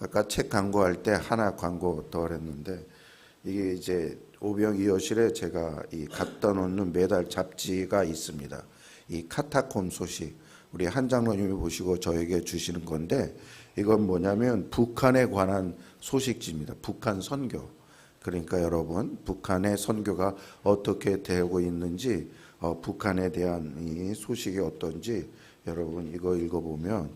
아까 책 광고할 때 하나 광고 더 했는데 이게 이제 오병이어실에 제가 이 갖다 놓는 매달 잡지가 있습니다. 이 카타콤 소식 우리 한 장로님이 보시고 저에게 주시는 건데 이건 뭐냐면 북한에 관한 소식지입니다. 북한 선교. 그러니까 여러분 북한의 선교가 어떻게 되고 있는지 북한에 대한 이 소식이 어떤지 여러분 이거 읽어보면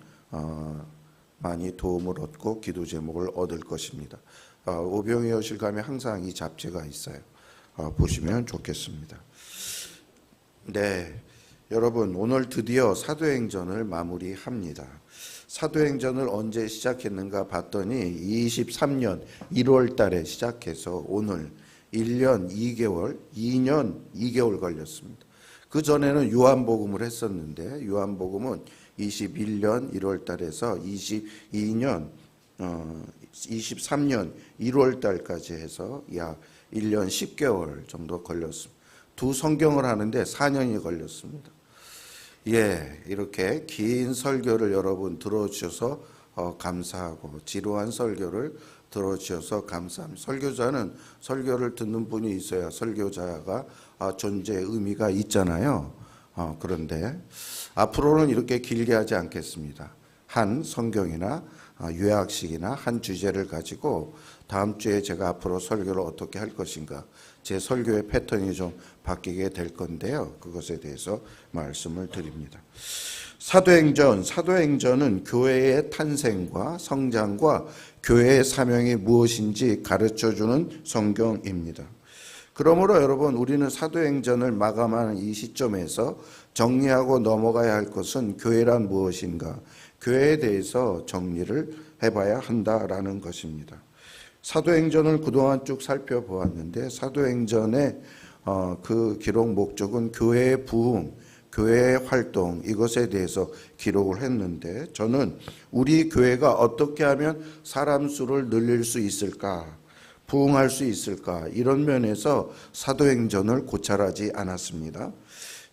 많이 도움을 얻고 기도 제목을 얻을 것입니다. 오병이어실 가면 항상 이 잡지가 있어요. 보시면 좋겠습니다. 네, 여러분 오늘 드디어 사도행전을 마무리합니다. 사도행전을 언제 시작했는가 봤더니 23년 1월 달에 시작해서 오늘 1년 2개월, 2년 2개월 걸렸습니다. 그 전에는 요한복음을 했었는데 요한복음은 21년 1월 달에서 23년 1월 달까지 해서 약 1년 10개월 정도 걸렸습니다. 두 성경을 하는데 4년이 걸렸습니다. 예, 이렇게 긴 설교를 여러분 들어주셔서 감사하고 지루한 설교를 들어주셔서 감사합니다. 설교자는 설교를 듣는 분이 있어야 설교자가 존재의 의미가 있잖아요. 그런데 앞으로는 이렇게 길게 하지 않겠습니다. 한 성경이나 요약식이나 한 주제를 가지고 다음 주에 제가 앞으로 설교를 어떻게 할 것인가 제 설교의 패턴이 좀 바뀌게 될 건데요. 그것에 대해서 말씀을 드립니다. 사도행전은 교회의 탄생과 성장과 교회의 사명이 무엇인지 가르쳐주는 성경입니다. 그러므로 여러분 우리는 사도행전을 마감하는 이 시점에서 정리하고 넘어가야 할 것은 교회란 무엇인가, 교회에 대해서 정리를 해봐야 한다라는 것입니다. 사도행전을 그동안 쭉 살펴보았는데 사도행전의 그 기록 목적은 교회의 부흥, 교회의 활동 이것에 대해서 기록을 했는데 저는 우리 교회가 어떻게 하면 사람 수를 늘릴 수 있을까, 부흥할 수 있을까 이런 면에서 사도행전을 고찰하지 않았습니다.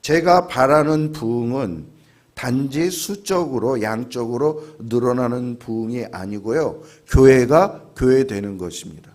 제가 바라는 부흥은 단지 수적으로 양적으로 늘어나는 부흥이 아니고요. 교회가 교회되는 것입니다.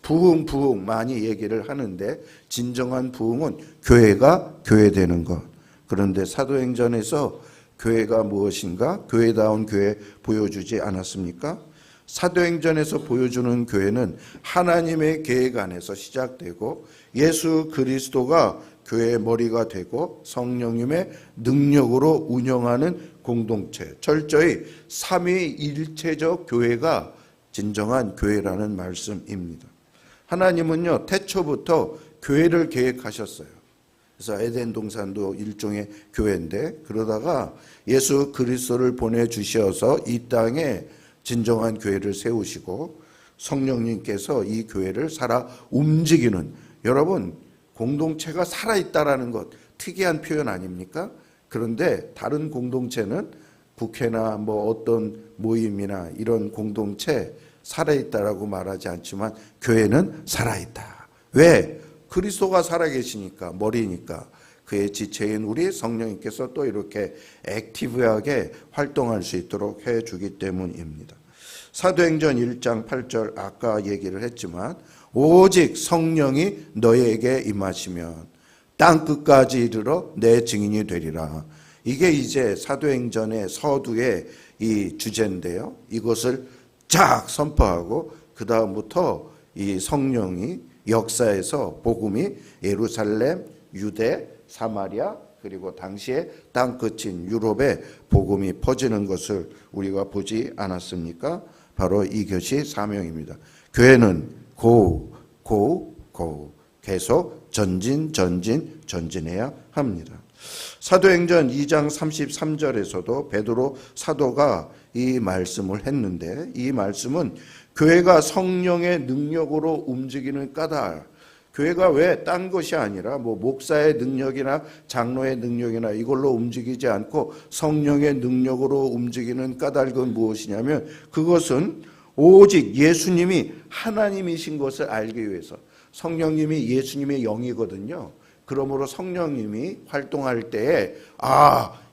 부흥 많이 얘기를 하는데 진정한 부흥은 교회가 교회되는 것. 그런데 사도행전에서 교회가 무엇인가? 교회다운 교회 보여주지 않았습니까? 사도행전에서 보여주는 교회는 하나님의 계획 안에서 시작되고 예수 그리스도가 교회의 머리가 되고 성령님의 능력으로 운영하는 공동체, 철저히 삼위일체적 교회가 진정한 교회라는 말씀입니다. 하나님은요 태초부터 교회를 계획하셨어요. 그래서 에덴 동산도 일종의 교회인데 그러다가 예수 그리스도를 보내주셔서 이 땅에 진정한 교회를 세우시고 성령님께서 이 교회를 살아 움직이는, 여러분 공동체가 살아있다라는 것 특이한 표현 아닙니까? 그런데 다른 공동체는 국회나 뭐 어떤 모임이나 이런 공동체 살아있다라고 말하지 않지만 교회는 살아있다. 왜? 그리스도가 살아계시니까, 머리니까. 그의 지체인 우리 성령님께서 또 이렇게 액티브하게 활동할 수 있도록 해주기 때문입니다. 사도행전 1장 8절 아까 얘기를 했지만 오직 성령이 너희에게 임하시면 땅끝까지 이르러 내 증인이 되리라. 이게 이제 사도행전의 서두의 이 주제인데요. 이것을 쫙 선포하고 그 다음부터 이 성령이 역사에서 복음이 예루살렘, 유대, 사마리아 그리고 당시에 땅끝인 유럽에 복음이 퍼지는 것을 우리가 보지 않았습니까? 바로 이것이 사명입니다. 교회는 계속 전진해야 합니다. 사도행전 2장 33절에서도 베드로 사도가 이 말씀을 했는데 이 말씀은 교회가 성령의 능력으로 움직이는 까닭, 교회가 왜 딴 것이 아니라 뭐 목사의 능력이나 장로의 능력이나 이걸로 움직이지 않고 성령의 능력으로 움직이는 까닭은 무엇이냐면 그것은 오직 예수님이 하나님이신 것을 알기 위해서, 성령님이 예수님의 영이거든요. 그러므로 성령님이 활동할 때에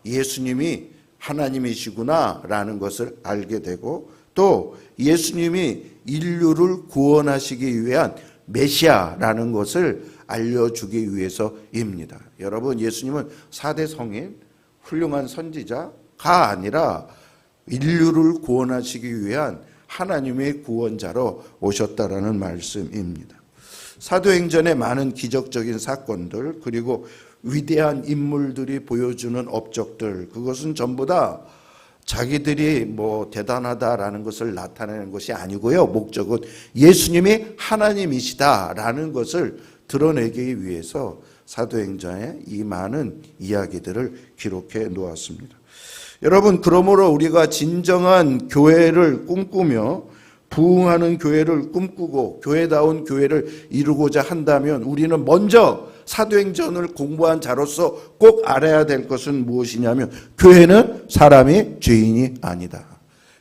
예수님이 하나님이시구나 라는 것을 알게 되고 또 예수님이 인류를 구원하시기 위한 메시아라는 것을 알려주기 위해서입니다. 여러분, 예수님은 4대 성인, 훌륭한 선지자가 아니라 인류를 구원하시기 위한 하나님의 구원자로 오셨다라는 말씀입니다. 사도행전의 많은 기적적인 사건들, 그리고 위대한 인물들이 보여주는 업적들, 그것은 전부 다 자기들이 뭐 대단하다라는 것을 나타내는 것이 아니고요. 목적은 예수님이 하나님이시다라는 것을 드러내기 위해서 사도행전에 이 많은 이야기들을 기록해 놓았습니다. 여러분, 그러므로 우리가 진정한 교회를 꿈꾸며 부흥하는 교회를 꿈꾸고 교회다운 교회를 이루고자 한다면 우리는 먼저 사도행전을 공부한 자로서 꼭 알아야 될 것은 무엇이냐면, 교회는 사람이 주인이 아니다.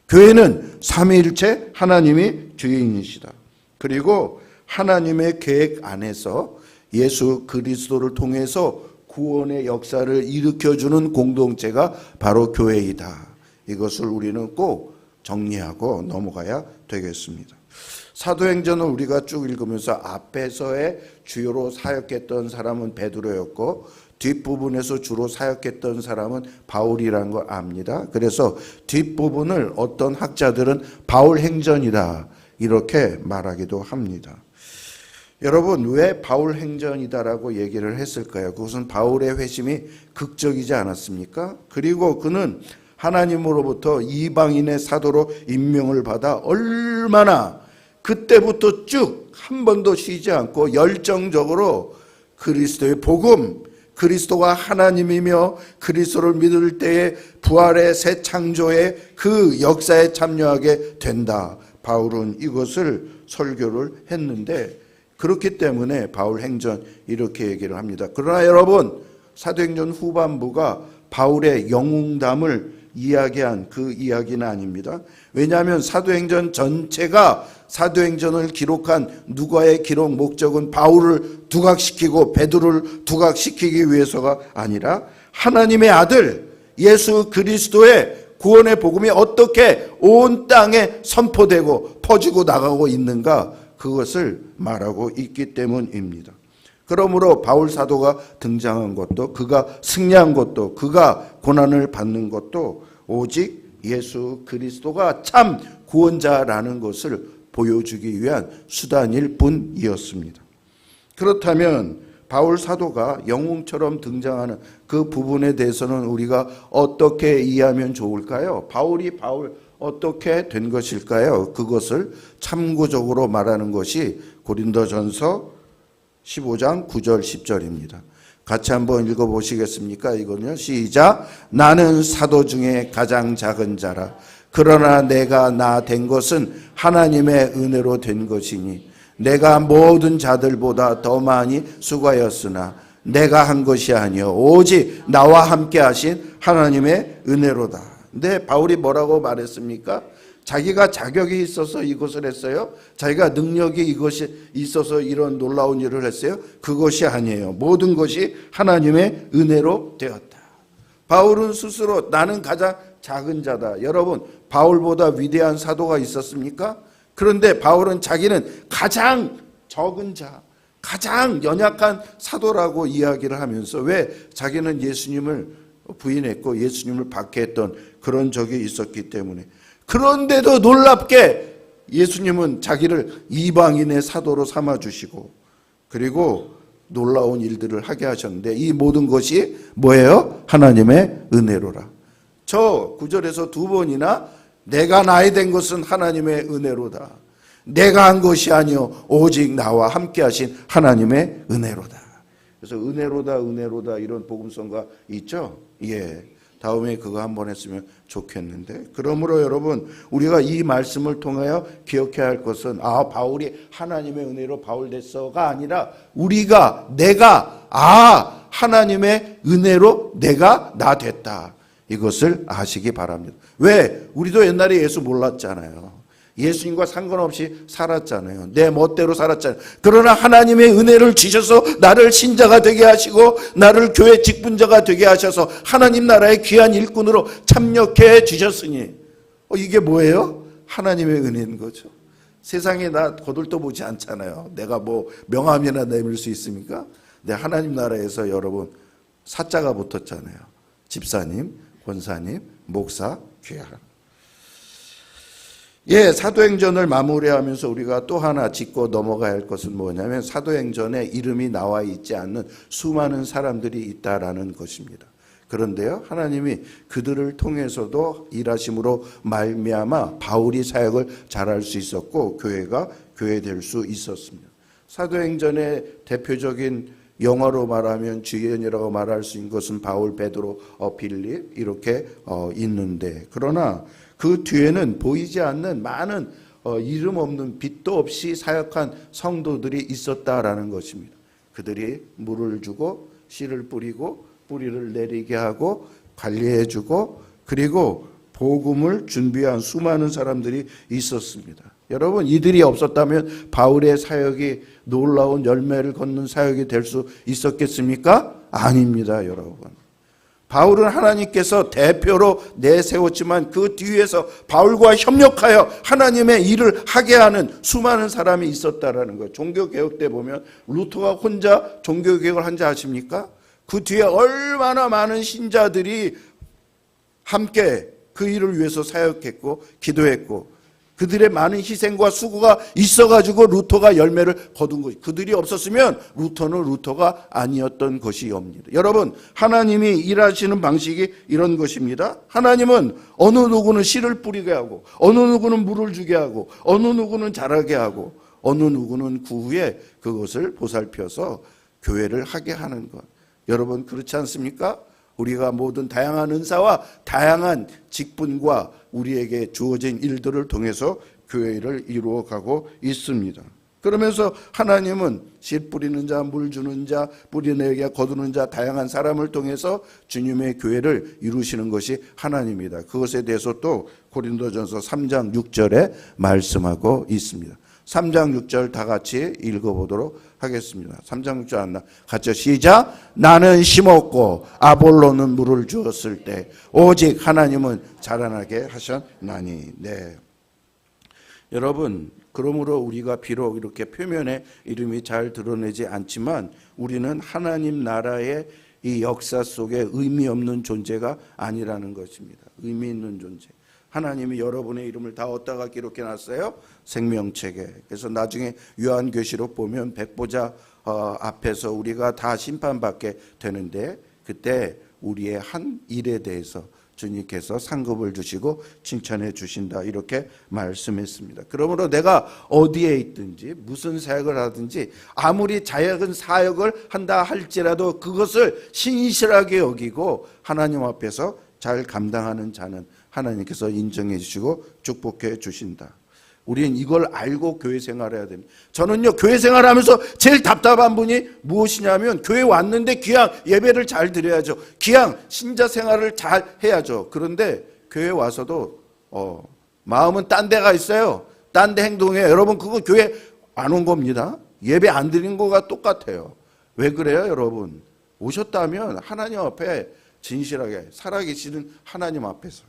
교회는 삼위일체 하나님이 주인이시다. 그리고 하나님의 계획 안에서 예수 그리스도를 통해서 구원의 역사를 일으켜주는 공동체가 바로 교회이다. 이것을 우리는 꼭 정리하고 넘어가야 되겠습니다. 사도행전을 우리가 쭉 읽으면서 앞에서의 주요로 사역했던 사람은 베드로였고 뒷부분에서 주로 사역했던 사람은 바울이라는 걸 압니다. 그래서 뒷부분을 어떤 학자들은 바울행전이다 이렇게 말하기도 합니다. 여러분, 왜 바울행전이다라고 얘기를 했을까요? 그것은 바울의 회심이 극적이지 않았습니까? 그리고 그는 하나님으로부터 이방인의 사도로 임명을 받아 얼마나 그때부터 쭉 한 번도 쉬지 않고 열정적으로 그리스도의 복음, 그리스도가 하나님이며 그리스도를 믿을 때에 부활의 새 창조의 그 역사에 참여하게 된다. 바울은 이것을 설교를 했는데, 그렇기 때문에 바울행전 이렇게 얘기를 합니다. 그러나 여러분, 사도행전 후반부가 바울의 영웅담을 이야기한 그 이야기는 아닙니다. 왜냐하면 사도행전 전체가 사도행전을 기록한 누가의 기록 목적은 바울을 두각시키고 베드로를 두각시키기 위해서가 아니라 하나님의 아들 예수 그리스도의 구원의 복음이 어떻게 온 땅에 선포되고 퍼지고 나가고 있는가, 그것을 말하고 있기 때문입니다. 그러므로 바울 사도가 등장한 것도, 그가 승리한 것도, 그가 고난을 받는 것도 오직 예수 그리스도가 참 구원자라는 것을 보여주기 위한 수단일 뿐이었습니다. 그렇다면 바울 사도가 영웅처럼 등장하는 그 부분에 대해서는 우리가 어떻게 이해하면 좋을까요? 바울이 바울 어떻게 된 것일까요? 그것을 참고적으로 말하는 것이 고린도전서 15장 9절 10절입니다. 같이 한번 읽어보시겠습니까? 이거는요. 시작. 나는 사도 중에 가장 작은 자라. 그러나 내가 나 된 것은 하나님의 은혜로 된 것이니 내가 모든 자들보다 더 많이 수고하였으나 내가 한 것이 아니요 오직 나와 함께 하신 하나님의 은혜로다. 근데 바울이 뭐라고 말했습니까? 자기가 자격이 있어서 이것을 했어요? 자기가 능력이 이것이 있어서 이런 놀라운 일을 했어요? 그것이 아니에요. 모든 것이 하나님의 은혜로 되었다. 바울은 스스로 나는 가장 작은 자다. 여러분, 바울보다 위대한 사도가 있었습니까? 그런데 바울은 자기는 가장 적은 자, 가장 연약한 사도라고 이야기를 하면서, 왜? 자기는 예수님을 부인했고 예수님을 박해했던 그런 적이 있었기 때문에. 그런데도 놀랍게 예수님은 자기를 이방인의 사도로 삼아주시고 그리고 놀라운 일들을 하게 하셨는데, 이 모든 것이 뭐예요? 하나님의 은혜로라. 저 9절에서 두 번이나 내가 나이 된 것은 하나님의 은혜로다. 내가 한 것이 아니요 오직 나와 함께 하신 하나님의 은혜로다. 그래서 은혜로다 은혜로다 이런 복음성가 있죠? 예. 다음에 그거 한번 했으면 좋겠는데, 그러므로 여러분, 우리가 이 말씀을 통하여 기억해야 할 것은, 바울이 하나님의 은혜로 바울 됐어가 아니라 내가 하나님의 은혜로 내가 나 됐다, 이것을 아시기 바랍니다. 왜? 우리도 옛날에 예수 몰랐잖아요. 예수님과 상관없이 살았잖아요. 내 멋대로 살았잖아요. 그러나 하나님의 은혜를 주셔서 나를 신자가 되게 하시고 나를 교회 직분자가 되게 하셔서 하나님 나라의 귀한 일꾼으로 참여해 주셨으니, 이게 뭐예요? 하나님의 은혜인 거죠. 세상에 나 거들떠 보지 않잖아요. 내가 뭐 명함이나 내밀 수 있습니까? 근데 하나님 나라에서 여러분 사자가 붙었잖아요. 집사님, 권사님, 목사, 귀하. 예, 사도행전을 마무리하면서 우리가 또 하나 짚고 넘어가야 할 것은 뭐냐면 사도행전에 이름이 나와 있지 않는 수많은 사람들이 있다라는 것입니다. 그런데요, 하나님이 그들을 통해서도 일하심으로 말미암아 바울이 사역을 잘할 수 있었고 교회가 교회될 수 있었습니다. 사도행전의 대표적인 영어로 말하면 주연이라고 말할 수 있는 것은 바울, 베드로, 빌립 이렇게 있는데, 그러나 그 뒤에는 보이지 않는 많은 이름 없는 빛도 없이 사역한 성도들이 있었다라는 것입니다. 그들이 물을 주고 씨를 뿌리고 뿌리를 내리게 하고 관리해주고 그리고 복음을 준비한 수많은 사람들이 있었습니다. 여러분, 이들이 없었다면 바울의 사역이 놀라운 열매를 걷는 사역이 될 수 있었겠습니까? 아닙니다, 여러분. 바울은 하나님께서 대표로 내세웠지만 그 뒤에서 바울과 협력하여 하나님의 일을 하게 하는 수많은 사람이 있었다라는 거예요. 종교개혁 때 보면 루터가 혼자 종교개혁을 한 자 아십니까? 그 뒤에 얼마나 많은 신자들이 함께 그 일을 위해서 사역했고 기도했고 그들의 많은 희생과 수고가 있어가지고 루터가 열매를 거둔 것이, 그들이 없었으면 루터는 루터가 아니었던 것이옵니다. 여러분, 하나님이 일하시는 방식이 이런 것입니다. 하나님은 어느 누구는 씨를 뿌리게 하고 어느 누구는 물을 주게 하고 어느 누구는 자라게 하고 어느 누구는 그 후에 그것을 보살펴서 교회를 하게 하는 것. 여러분, 그렇지 않습니까? 우리가 모든 다양한 은사와 다양한 직분과 우리에게 주어진 일들을 통해서 교회를 이루어가고 있습니다. 그러면서 하나님은 씨 뿌리는 자, 물 주는 자, 뿌리내게 거두는 자, 다양한 사람을 통해서 주님의 교회를 이루시는 것이 하나님이다. 그것에 대해서 또 고린도전서 3장 6절에 말씀하고 있습니다. 3장 6절 다 같이 읽어보도록 하겠습니다. 3장 6절 안 나. 같이 시작. 나는 심었고 아볼로는 물을 주었을 때 오직 하나님은 자라나게 하셨나니. 네. 여러분, 그러므로 우리가 비록 이렇게 표면에 이름이 잘 드러내지 않지만 우리는 하나님 나라의 이 역사 속에 의미 없는 존재가 아니라는 것입니다. 의미 있는 존재. 하나님이 여러분의 이름을 다 어디다가 기록해 놨어요? 생명책에. 그래서 나중에 요한계시록 보면 백보자 앞에서 우리가 다 심판받게 되는데 그때 우리의 한 일에 대해서 주님께서 상급을 주시고 칭찬해 주신다, 이렇게 말씀했습니다. 그러므로 내가 어디에 있든지 무슨 사역을 하든지 아무리 작은 사역을 한다 할지라도 그것을 신실하게 여기고 하나님 앞에서 잘 감당하는 자는 하나님께서 인정해 주시고 축복해 주신다. 우리는 이걸 알고 교회 생활해야 됩니다. 저는요, 교회 생활하면서 제일 답답한 분이 무엇이냐면 교회 왔는데 귀양 예배를 잘 드려야죠. 귀양 신자 생활을 잘 해야죠. 그런데 교회 와서도 마음은 딴 데가 있어요. 딴 데 행동해요. 여러분, 그거 교회 안 온 겁니다. 예배 안 드린 거가 똑같아요. 왜 그래요, 여러분? 오셨다면 하나님 앞에 진실하게 살아계시는 하나님 앞에서.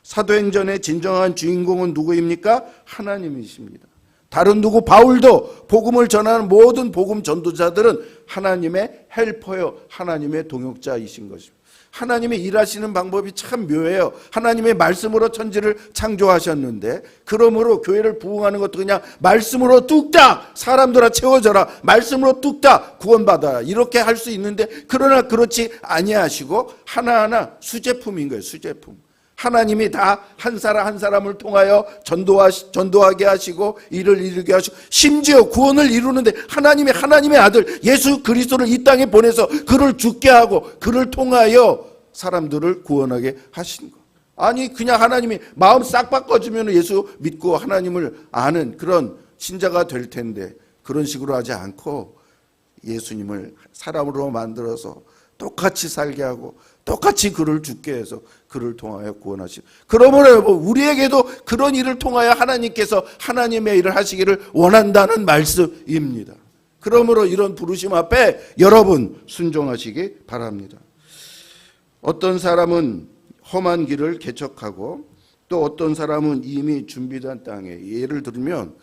사도행전의 진정한 주인공은 누구입니까? 하나님이십니다. 다른 누구, 바울도 복음을 전하는 모든 복음 전도자들은 하나님의 헬퍼요, 하나님의 동역자이신 것입니다. 하나님이 일하시는 방법이 참 묘해요. 하나님의 말씀으로 천지를 창조하셨는데, 그러므로 교회를 부흥하는 것도 그냥 말씀으로 뚝딱 사람들아 채워져라, 말씀으로 뚝딱 구원받아라, 이렇게 할 수 있는데, 그러나 그렇지 아니하시고 하나하나 수제품인 거예요. 수제품. 하나님이 다 한 사람 한 사람을 통하여 전도하게 하시고 일을 이루게 하시고, 심지어 구원을 이루는데 하나님의 아들 예수 그리스도를 이 땅에 보내서 그를 죽게 하고 그를 통하여 사람들을 구원하게 하신 것. 아니, 그냥 하나님이 마음 싹 바꿔주면 예수 믿고 하나님을 아는 그런 신자가 될 텐데, 그런 식으로 하지 않고 예수님을 사람으로 만들어서 똑같이 살게 하고 똑같이 그를 죽게 해서 그를 통하여 구원하시고, 그러므로 우리에게도 그런 일을 통하여 하나님께서 하나님의 일을 하시기를 원한다는 말씀입니다. 그러므로 이런 부르심 앞에 여러분 순종하시기 바랍니다. 어떤 사람은 험한 길을 개척하고 또 어떤 사람은 이미 준비된 땅에, 예를 들면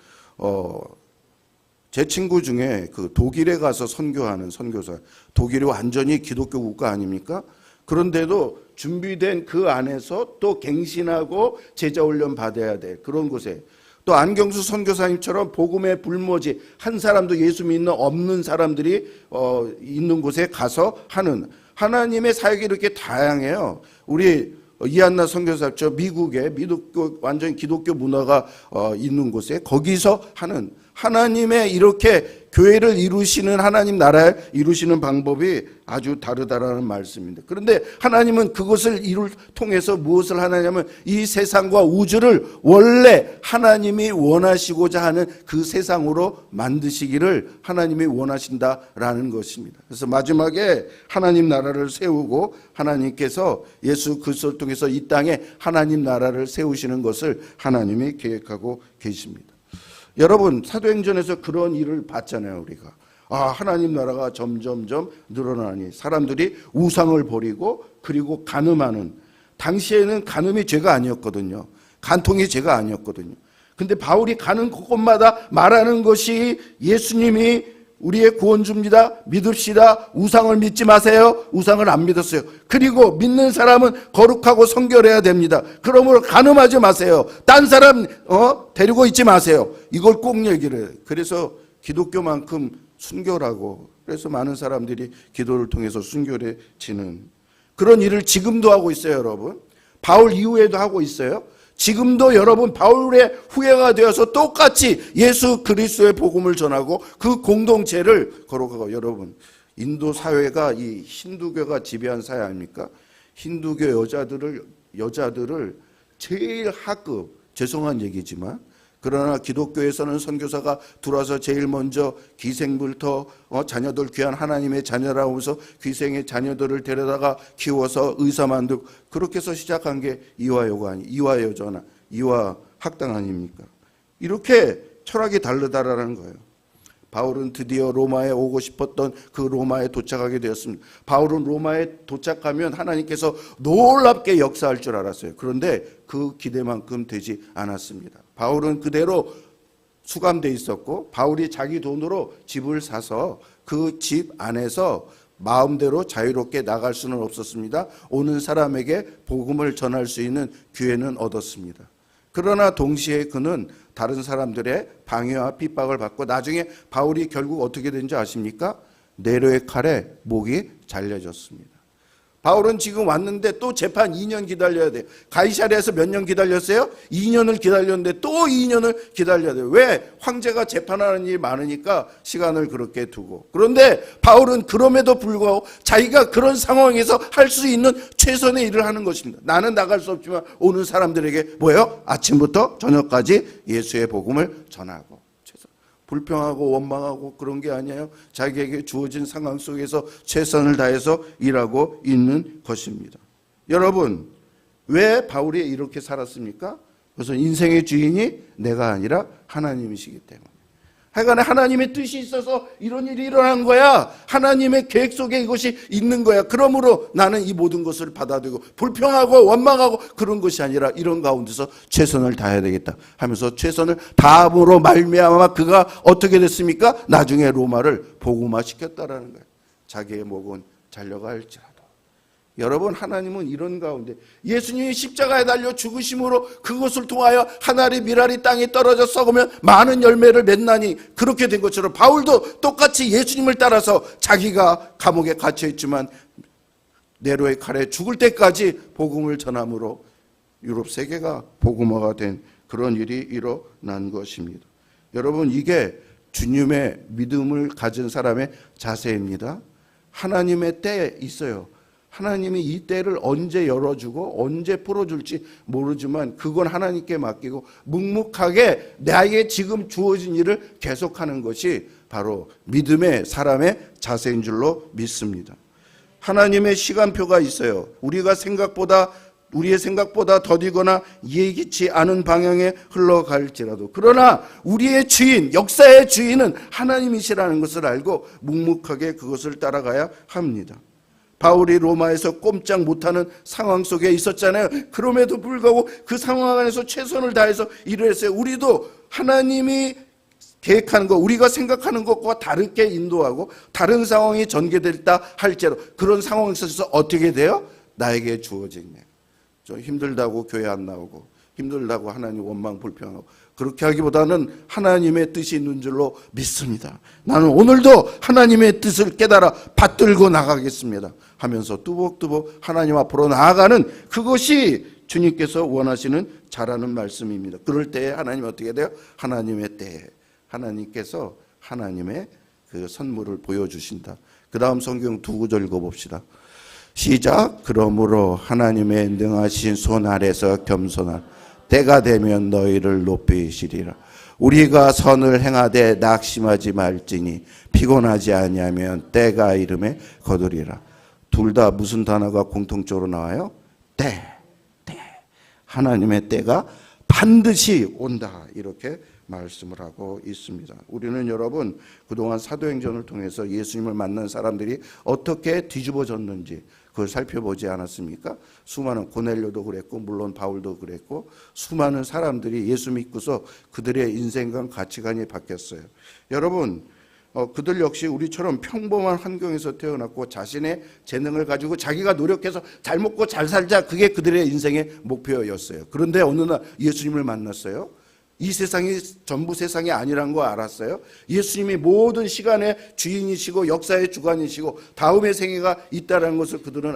제 친구 중에 그 독일에 가서 선교하는 선교사, 독일이 완전히 기독교 국가 아닙니까? 그런데도 준비된 그 안에서 또 갱신하고 제자훈련 받아야 돼. 그런 곳에 또 안경수 선교사님처럼 복음의 불모지, 한 사람도 예수 믿는 없는 사람들이 있는 곳에 가서 하는 하나님의 사역이 이렇게 다양해요. 우리 이한나 선교사, 저 미국에 완전히 기독교 문화가 있는 곳에 거기서 하는 하나님의 이렇게 교회를 이루시는, 하나님 나라를 이루시는 방법이 아주 다르다라는 말씀입니다. 그런데 하나님은 그것을 통해서 무엇을 하느냐면 이 세상과 우주를 원래 하나님이 원하시고자 하는 그 세상으로 만드시기를 하나님이 원하신다라는 것입니다. 그래서 마지막에 하나님 나라를 세우고 하나님께서 예수 그리스도를 통해서 이 땅에 하나님 나라를 세우시는 것을 하나님이 계획하고 계십니다. 여러분, 사도행전에서 그런 일을 봤잖아요. 우리가 하나님 나라가 점점점 늘어나니 사람들이 우상을 버리고 그리고 간음하는, 당시에는 간음이 죄가 아니었거든요. 간통이 죄가 아니었거든요. 근데 바울이 가는 곳곳마다 말하는 것이 예수님이 우리의 구원주입니다. 믿읍시다. 우상을 믿지 마세요. 우상을 안 믿었어요. 그리고 믿는 사람은 거룩하고 성결해야 됩니다. 그러므로 간음하지 마세요. 딴 사람 데리고 있지 마세요. 이걸 꼭 얘기를 해요. 그래서 기독교만큼 순결하고, 그래서 많은 사람들이 기도를 통해서 순결해지는 그런 일을 지금도 하고 있어요. 여러분, 바울 이후에도 하고 있어요. 지금도 여러분 바울의 후예가 되어서 똑같이 예수 그리스도의 복음을 전하고 그 공동체를 거룩하고, 여러분 인도 사회가 이 힌두교가 지배한 사회 아닙니까? 힌두교 여자들을 제일 하급, 죄송한 얘기지만 그러나 기독교에서는 선교사가 들어와서 제일 먼저 기생부터 자녀들 귀한 하나님의 자녀라고 하면서 귀생의 자녀들을 데려다가 키워서 의사 만들고, 그렇게 해서 시작한 게 이화 학당 아닙니까? 이렇게 철학이 다르다라는 거예요. 바울은 드디어 로마에 오고 싶었던 그 로마에 도착하게 되었습니다. 바울은 로마에 도착하면 하나님께서 놀랍게 역사할 줄 알았어요. 그런데 그 기대만큼 되지 않았습니다. 바울은 그대로 수감돼 있었고, 바울이 자기 돈으로 집을 사서 그 집 안에서 마음대로 자유롭게 나갈 수는 없었습니다. 오는 사람에게 복음을 전할 수 있는 기회는 얻었습니다. 그러나 동시에 그는 다른 사람들의 방해와 핍박을 받고, 나중에 바울이 결국 어떻게 된지 아십니까? 네로의 칼에 목이 잘려졌습니다. 바울은 지금 왔는데 또 재판 2년 기다려야 돼요. 가이사랴에서 몇 년 기다렸어요? 2년을 기다렸는데 또 2년을 기다려야 돼요. 왜? 황제가 재판하는 일이 많으니까 시간을 그렇게 두고. 그런데 바울은 그럼에도 불구하고 자기가 그런 상황에서 할 수 있는 최선의 일을 하는 것입니다. 나는 나갈 수 없지만 오는 사람들에게 뭐예요? 아침부터 저녁까지 예수의 복음을 전하고. 불평하고 원망하고 그런 게 아니에요. 자기에게 주어진 상황 속에서 최선을 다해서 일하고 있는 것입니다. 여러분, 왜 바울이 이렇게 살았습니까? 그래서 인생의 주인이 내가 아니라 하나님이시기 때문에. 하여간에 하나님의 뜻이 있어서 이런 일이 일어난 거야. 하나님의 계획 속에 이것이 있는 거야. 그러므로 나는 이 모든 것을 받아들이고, 불평하고 원망하고 그런 것이 아니라 이런 가운데서 최선을 다해야 되겠다 하면서 최선을 다함으로 말미암아 그가 어떻게 됐습니까? 나중에 로마를 복음화시켰다라는 거예요. 자기의 목은 잘려갈지라도. 여러분, 하나님은 이런 가운데 예수님이 십자가에 달려 죽으심으로 그것을 통하여 한 알이 밀알이 땅에 떨어져 썩으면 많은 열매를 맺나니, 그렇게 된 것처럼 바울도 똑같이 예수님을 따라서 자기가 감옥에 갇혀 있지만 네로의 칼에 죽을 때까지 복음을 전함으로 유럽 세계가 복음화가 된 그런 일이 일어난 것입니다. 여러분, 이게 주님의 믿음을 가진 사람의 자세입니다. 하나님의 때에 있어요. 하나님이 이 때를 언제 열어주고 언제 풀어줄지 모르지만 그건 하나님께 맡기고 묵묵하게 나에게 지금 주어진 일을 계속하는 것이 바로 믿음의 사람의 자세인 줄로 믿습니다. 하나님의 시간표가 있어요. 우리의 생각보다 더디거나 예기치 않은 방향에 흘러갈지라도, 그러나 우리의 주인, 역사의 주인은 하나님이시라는 것을 알고 묵묵하게 그것을 따라가야 합니다. 바울이 로마에서 꼼짝 못하는 상황 속에 있었잖아요. 그럼에도 불구하고 그 상황 안에서 최선을 다해서 일을 했어요. 우리도 하나님이 계획하는 것, 우리가 생각하는 것과 다르게 인도하고 다른 상황이 전개됐다 할지라도 그런 상황에 있어서 어떻게 돼요? 나에게 주어지네. 좀 힘들다고 교회 안 나오고 힘들다고 하나님 원망 불평하고 그렇게 하기보다는 하나님의 뜻이 있는 줄로 믿습니다. 나는 오늘도 하나님의 뜻을 깨달아 받들고 나가겠습니다 하면서 뚜벅뚜벅 하나님 앞으로 나아가는 그것이 주님께서 원하시는 잘하는 말씀입니다. 그럴 때에 하나님 어떻게 돼요? 하나님의 때에 하나님께서 하나님의 그 선물을 보여주신다. 그 다음 성경 두 구절 읽어봅시다. 시작. 그러므로 하나님의 능하신 손 아래서 겸손한 때가 되면 너희를 높이시리라. 우리가 선을 행하되 낙심하지 말지니 피곤하지 아니하면 때가 이름에 거두리라. 둘 다 무슨 단어가 공통적으로 나와요? 때. 하나님의 때가 반드시 온다. 이렇게 말씀을 하고 있습니다. 우리는 여러분 그동안 사도행전을 통해서 예수님을 만난 사람들이 어떻게 뒤집어졌는지 그걸 살펴보지 않았습니까? 수많은 고넬료도 그랬고 물론 바울도 그랬고 수많은 사람들이 예수 믿고서 그들의 인생관 가치관이 바뀌었어요. 여러분 그들 역시 우리처럼 평범한 환경에서 태어났고 자신의 재능을 가지고 자기가 노력해서 잘 먹고 잘 살자, 그게 그들의 인생의 목표였어요. 그런데 어느 날 예수님을 만났어요. 이 세상이 전부 세상이 아니란 거 알았어요. 예수님이 모든 시간의 주인이시고 역사의 주관이시고 다음의 생애가 있다는 것을 그들은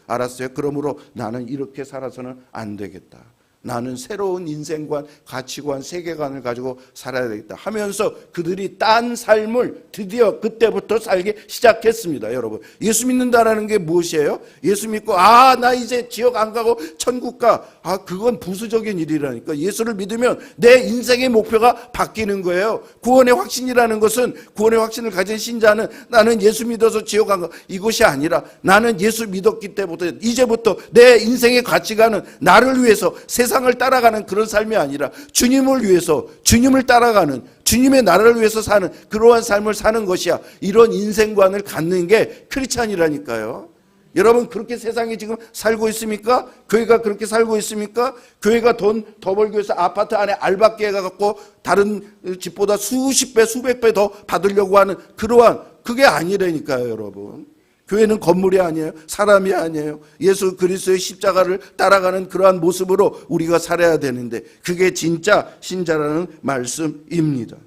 알았어요. 그러므로 나는 이렇게 살아서는 안 되겠다. 나는 새로운 인생관, 가치관, 세계관을 가지고 살아야 되겠다 하면서 그들이 딴 삶을 드디어 그때부터 살기 시작했습니다. 여러분, 예수 믿는다라는 게 무엇이에요? 예수 믿고 나 이제 지옥 안 가고 천국 가. 그건 부수적인 일이라니까. 예수를 믿으면 내 인생의 목표가 바뀌는 거예요. 구원의 확신이라는 것은, 구원의 확신을 가진 신자는 나는 예수 믿어서 지옥 안 가, 이것이 아니라 나는 예수 믿었기 때부터 이제부터 내 인생의 가치관은 나를 위해서 세상을 따라가는 그런 삶이 아니라 주님을 위해서, 주님을 따라가는, 주님의 나라를 위해서 사는 그러한 삶을 사는 것이야. 이런 인생관을 갖는 게 크리스찬이라니까요. 여러분, 그렇게 세상에 지금 살고 있습니까? 교회가 그렇게 살고 있습니까? 교회가 돈 더 벌기 위해서 아파트 안에 알바끼에 가갖고 다른 집보다 수십 배, 수백 배 더 받으려고 하는 그러한, 그게 아니라니까요, 여러분. 교회는 건물이 아니에요. 사람이 아니에요. 예수 그리스도의 십자가를 따라가는 그러한 모습으로 우리가 살아야 되는데 그게 진짜 신자라는 말씀입니다.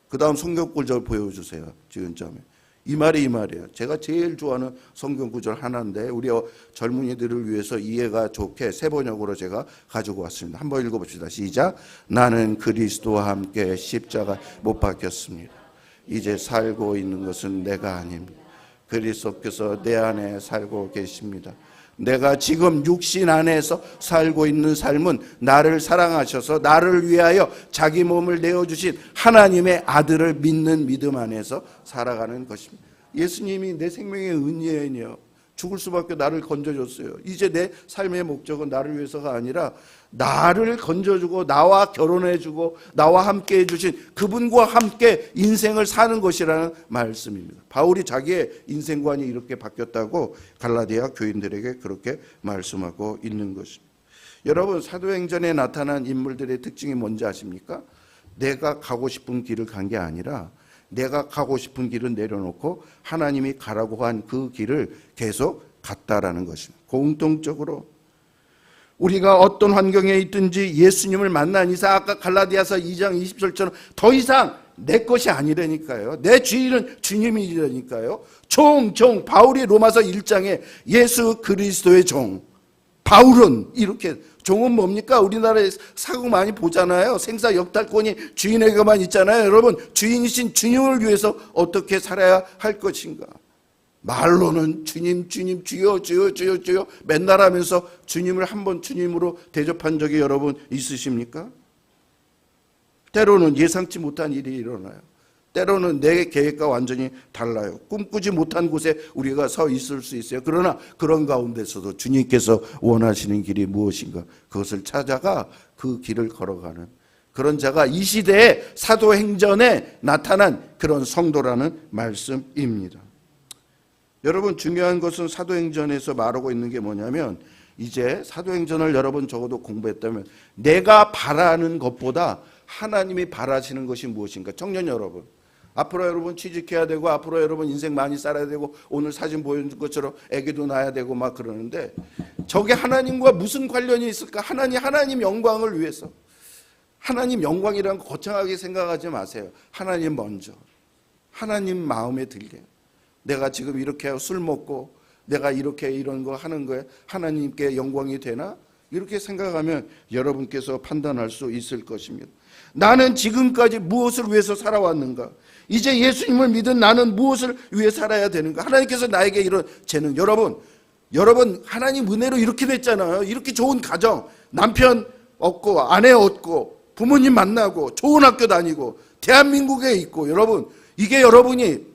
그 다음 성경 구절 보여주세요. 지금쯤에. 이 말이에요. 제가 제일 좋아하는 성경 구절 하나인데 우리 젊은이들을 위해서 이해가 좋게 세 번역으로 제가 가지고 왔습니다. 한번 읽어봅시다. 시작. 나는 그리스도와 함께 십자가 못 박혔습니다. 이제 살고 있는 것은 내가 아닙니다. 그리스도께서 내 안에 살고 계십니다. 내가 지금 육신 안에서 살고 있는 삶은 나를 사랑하셔서 나를 위하여 자기 몸을 내어주신 하나님의 아들을 믿는 믿음 안에서 살아가는 것입니다. 예수님이 내 생명의 은혜이요. 죽을 수밖에 나를 건져줬어요. 이제 내 삶의 목적은 나를 위해서가 아니라 나를 건져주고 나와 결혼해주고 나와 함께 해주신 그분과 함께 인생을 사는 것이라는 말씀입니다. 바울이 자기의 인생관이 이렇게 바뀌었다고 갈라디아 교인들에게 그렇게 말씀하고 있는 것입니다. 여러분, 사도행전에 나타난 인물들의 특징이 뭔지 아십니까? 내가 가고 싶은 길을 간 게 아니라 내가 가고 싶은 길은 내려놓고 하나님이 가라고 한 그 길을 계속 갔다라는 것입니다. 공통적으로 우리가 어떤 환경에 있든지 예수님을 만난 이상, 아까 갈라디아서 2장 20절처럼 더 이상 내 것이 아니라니까요. 내 주인은 주님이라니까요. 종, 바울이 로마서 1장에 예수 그리스도의 종, 바울은 이렇게, 종은 뭡니까? 우리나라에 사고 많이 보잖아요. 생사 역탈권이 주인에게만 있잖아요. 여러분, 주인이신 주님을 위해서 어떻게 살아야 할 것인가? 말로는 주님, 주여 맨날 하면서 주님을 한번 주님으로 대접한 적이 여러분 있으십니까? 때로는 예상치 못한 일이 일어나요. 때로는 내 계획과 완전히 달라요. 꿈꾸지 못한 곳에 우리가 서 있을 수 있어요. 그러나 그런 가운데서도 주님께서 원하시는 길이 무엇인가, 그것을 찾아가 그 길을 걸어가는 그런 자가 이 시대의 사도행전에 나타난 그런 성도라는 말씀입니다. 여러분 중요한 것은 사도행전에서 말하고 있는 게 뭐냐면 이제 사도행전을 여러분 적어도 공부했다면 내가 바라는 것보다 하나님이 바라시는 것이 무엇인가. 청년 여러분, 앞으로 여러분 취직해야 되고 앞으로 여러분 인생 많이 살아야 되고 오늘 사진 보여준 것처럼 아기도 낳아야 되고 막 그러는데 저게 하나님과 무슨 관련이 있을까? 하나님 영광을 위해서. 하나님 영광이라는 거 거창하게 생각하지 마세요. 하나님 먼저. 하나님 마음에 들게. 내가 지금 이렇게 술 먹고 내가 이렇게 이런 거 하는 거에 하나님께 영광이 되나? 이렇게 생각하면 여러분께서 판단할 수 있을 것입니다. 나는 지금까지 무엇을 위해서 살아왔는가? 이제 예수님을 믿은 나는 무엇을 위해 살아야 되는가? 하나님께서 나에게 이런 재능. 여러분 하나님 은혜로 이렇게 됐잖아요. 이렇게 좋은 가정, 남편 얻고 아내 얻고 부모님 만나고 좋은 학교 다니고 대한민국에 있고. 여러분 이게 여러분이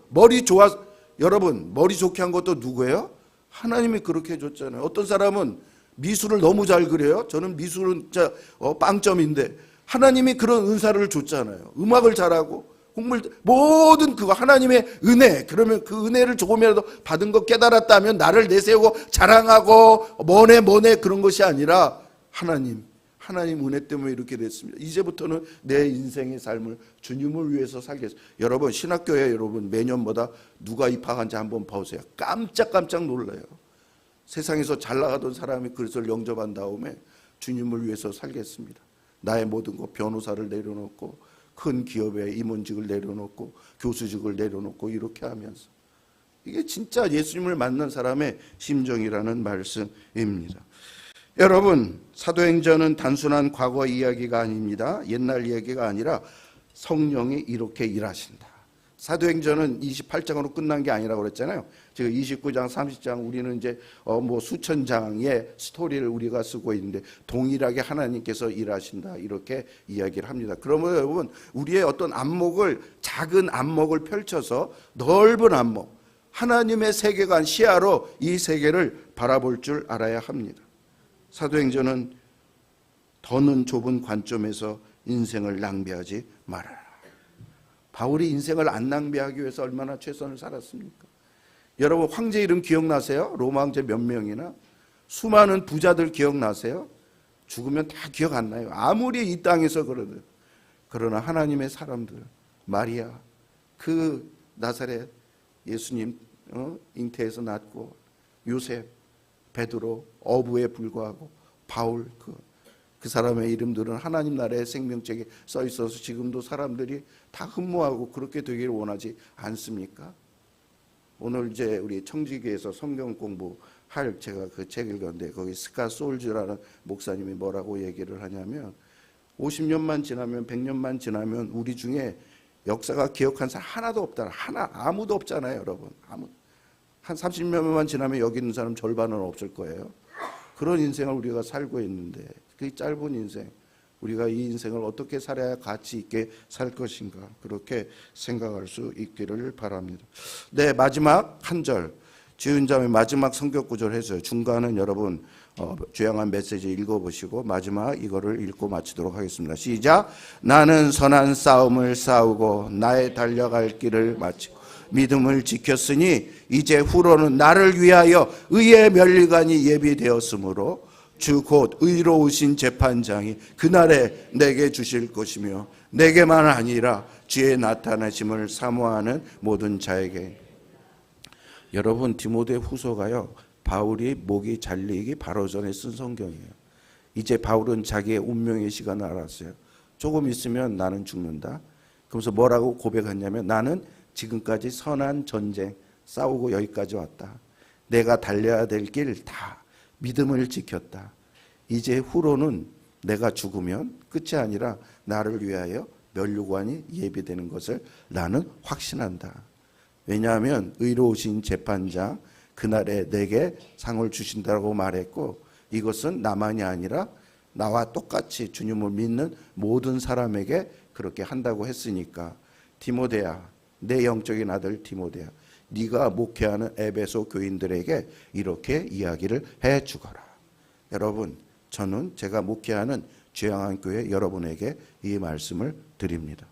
여러분 머리 좋게 한 것도 누구예요? 하나님이 그렇게 해줬잖아요. 어떤 사람은 미술을 너무 잘 그려요. 저는 미술은 진짜 빵점인데 하나님이 그런 은사를 줬잖아요. 음악을 잘하고 모든 그거 하나님의 은혜. 그러면 그 은혜를 조금이라도 받은 거 깨달았다면 나를 내세우고 자랑하고 뭐네 그런 것이 아니라 하나님 은혜 때문에 이렇게 됐습니다. 이제부터는 내 인생의 삶을 주님을 위해서 살겠습니다. 여러분 신학교에 여러분 매년마다 누가 입학한지 한번 보세요. 깜짝 놀라요. 세상에서 잘 나가던 사람이 그리스도를 영접한 다음에 주님을 위해서 살겠습니다. 나의 모든 것 변호사를 내려놓고 큰 기업의 임원직을 내려놓고 교수직을 내려놓고 이렇게 하면서 이게 진짜 예수님을 만난 사람의 심정이라는 말씀입니다. 여러분 사도행전은 단순한 과거 이야기가 아닙니다. 옛날 이야기가 아니라 성령이 이렇게 일하신다. 사도행전은 28장으로 끝난 게 아니라고 그랬잖아요. 지금 29장, 30장 우리는 이제 수천 장의 스토리를 우리가 쓰고 있는데 동일하게 하나님께서 일하신다 이렇게 이야기를 합니다. 그러면 여러분 우리의 어떤 안목을 작은 안목을 펼쳐서 넓은 안목 하나님의 세계관 시야로 이 세계를 바라볼 줄 알아야 합니다. 사도행전은 더는 좁은 관점에서 인생을 낭비하지 말아라. 바울이 인생을 안 낭비하기 위해서 얼마나 최선을 살았습니까? 여러분 황제 이름 기억나세요? 로마 황제 몇 명이나? 수많은 부자들 기억나세요? 죽으면 다 기억 안 나요. 아무리 이 땅에서 그러든. 그러나 하나님의 사람들, 마리아, 그 나사렛 예수님 잉태에서 낳고 요셉, 베드로, 어부에 불과하고 바울 그 사람의 이름들은 하나님 나라의 생명책에 써 있어서 지금도 사람들이 다 흠모하고 그렇게 되기를 원하지 않습니까? 오늘 이제 우리 청지기에서 성경 공부할 제가 그 책을 읽었는데 거기 스카 솔즈라는 목사님이 뭐라고 얘기를 하냐면 50년만 지나면 100년만 지나면 우리 중에 역사가 기억한 사람 하나도 없다. 아무도 없잖아요, 여러분. 한 30년만 지나면 여기 있는 사람 절반은 없을 거예요. 그런 인생을 우리가 살고 있는데 그 짧은 인생 우리가 이 인생을 어떻게 살아야 가치 있게 살 것인가 그렇게 생각할 수 있기를 바랍니다. 네, 마지막 한 절 지은자의 마지막 성격 구절 해서요. 중간은 여러분 주양한 메시지 읽어보시고 마지막 이거를 읽고 마치도록 하겠습니다. 시작. 나는 선한 싸움을 싸우고 나의 달려갈 길을 마치고 믿음을 지켰으니 이제 후로는 나를 위하여 의의 면류관이 예비되었으므로 주 곧 의로우신 재판장이 그날에 내게 주실 것이며 내게만 아니라 주의 나타나심을 사모하는 모든 자에게. 여러분 디모데 후서가요 바울이 목이 잘리기 바로 전에 쓴 성경이에요. 이제 바울은 자기의 운명의 시간을 알았어요. 조금 있으면 나는 죽는다. 그러면서 뭐라고 고백했냐면 나는 지금까지 선한 전쟁 싸우고 여기까지 왔다. 내가 달려야 될 길 다 믿음을 지켰다. 이제 후로는 내가 죽으면 끝이 아니라 나를 위하여 면류관이 예비되는 것을 나는 확신한다. 왜냐하면 의로우신 재판장 그날에 내게 상을 주신다고 말했고 이것은 나만이 아니라 나와 똑같이 주님을 믿는 모든 사람에게 그렇게 한다고 했으니까 디모데야 내 영적인 아들 디모데야 네가 목회하는 에베소 교인들에게 이렇게 이야기를 해주거라. 여러분 저는 제가 목회하는 주양한 교회 여러분에게 이 말씀을 드립니다.